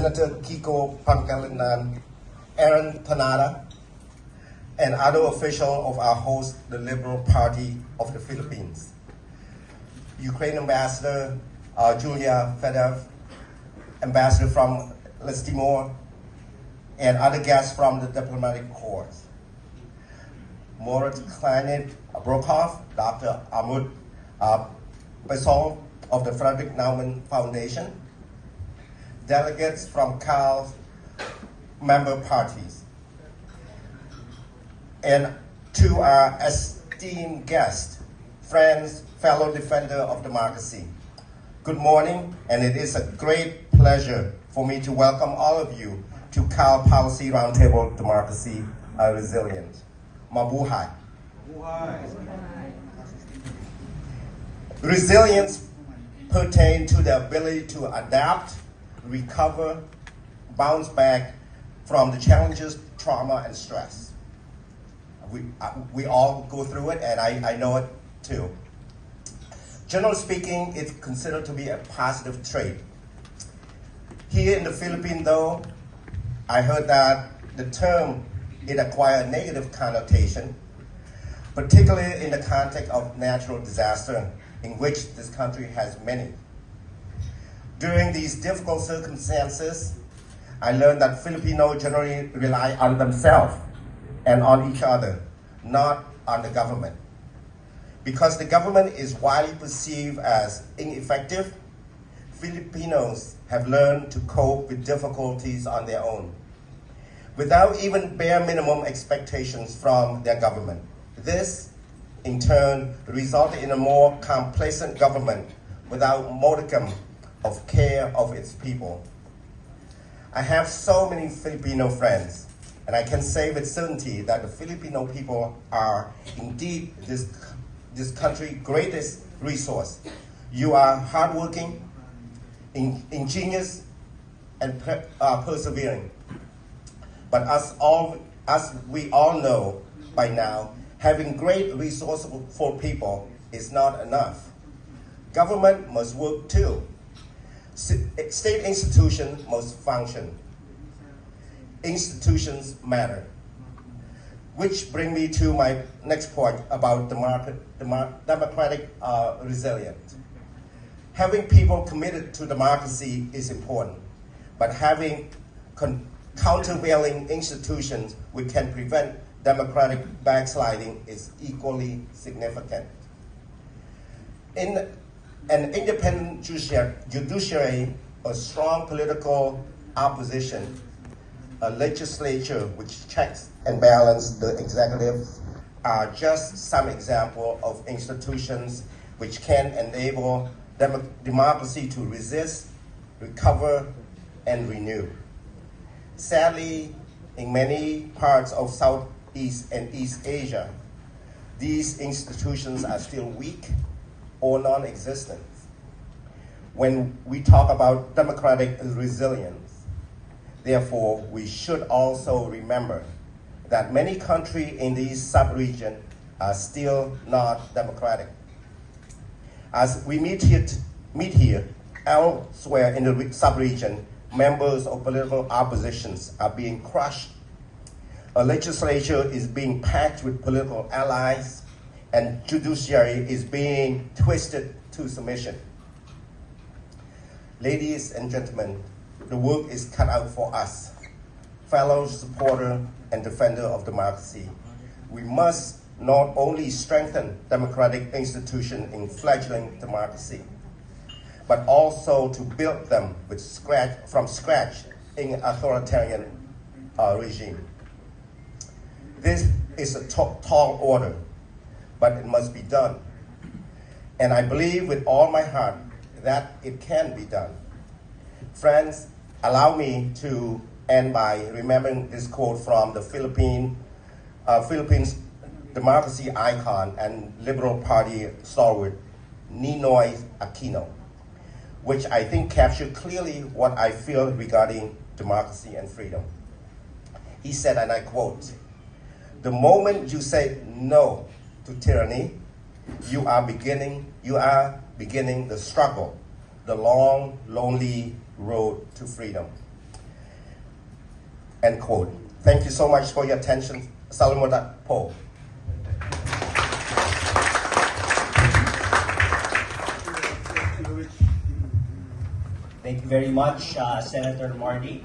Senator Kiko Pangilinan, Aaron Panada, and other officials of our host, the Liberal Party of the Philippines, Ukraine Ambassador Julia Fedev, Ambassador from Les Timor, and other guests from the diplomatic corps. Moritz Kleinet Brockhoff, Dr. Ahmud Besson of the Frederick Naumann Foundation, delegates from CAL's member parties, and to our esteemed guests, friends, fellow defender of democracy. Good morning, and it is a great pleasure for me to welcome all of you to CAL Policy Roundtable Democracy Resilient. Mabuhay. Resilience pertains to the ability to adapt, recover, bounce back from the challenges, trauma, and stress. We all go through it, and I know it too. Generally speaking, it's considered to be a positive trait. Here in the Philippines, though, I heard that the term, it acquired a negative connotation, particularly in the context of natural disaster, in which this country has many. During these difficult circumstances, I learned that Filipinos generally rely on themselves and on each other, not on the government. Because the government is widely perceived as ineffective, Filipinos have learned to cope with difficulties on their own, without even bare minimum expectations from their government. This, in turn, resulted in a more complacent government without modicum of care of its people. I have so many Filipino friends, and I can say with certainty that the Filipino people are indeed this country's greatest resource. You are hardworking, ingenious, and persevering. But as we all know by now, having great resources for people is not enough. Government must work too. State institutions must function. Institutions matter. Which brings me to my next point about democratic resilience. Having people committed to democracy is important, but having countervailing institutions which can prevent democratic backsliding is equally significant. In an independent judiciary, a strong political opposition, a legislature which checks and balances the executive are just some examples of institutions which can enable democracy to resist, recover, and renew. Sadly, in many parts of Southeast and East Asia, these institutions are still weak or non-existent. When we talk about democratic resilience, therefore, we should also remember that many countries in these sub-regions are still not democratic. As we meet here, elsewhere in the sub-region, members of political oppositions are being crushed. A legislature is being packed with political allies, and judiciary is being twisted to submission. Ladies and gentlemen, the work is cut out for us, fellow supporter and defender of democracy. We must not only strengthen democratic institutions in fledgling democracy, but also to build them from scratch in authoritarian regime. This is a tall order, but it must be done. And I believe with all my heart that it can be done. Friends, allow me to end by remembering this quote from the Philippines democracy icon and Liberal Party stalwart, Ninoy Aquino, which I think captured clearly what I feel regarding democracy and freedom. He said, and I quote, "The moment you say no to tyranny, you are beginning the struggle, the long, lonely road to freedom." End quote. Thank you so much for your attention. Salamat po. Thank you very much, Senator Mardi.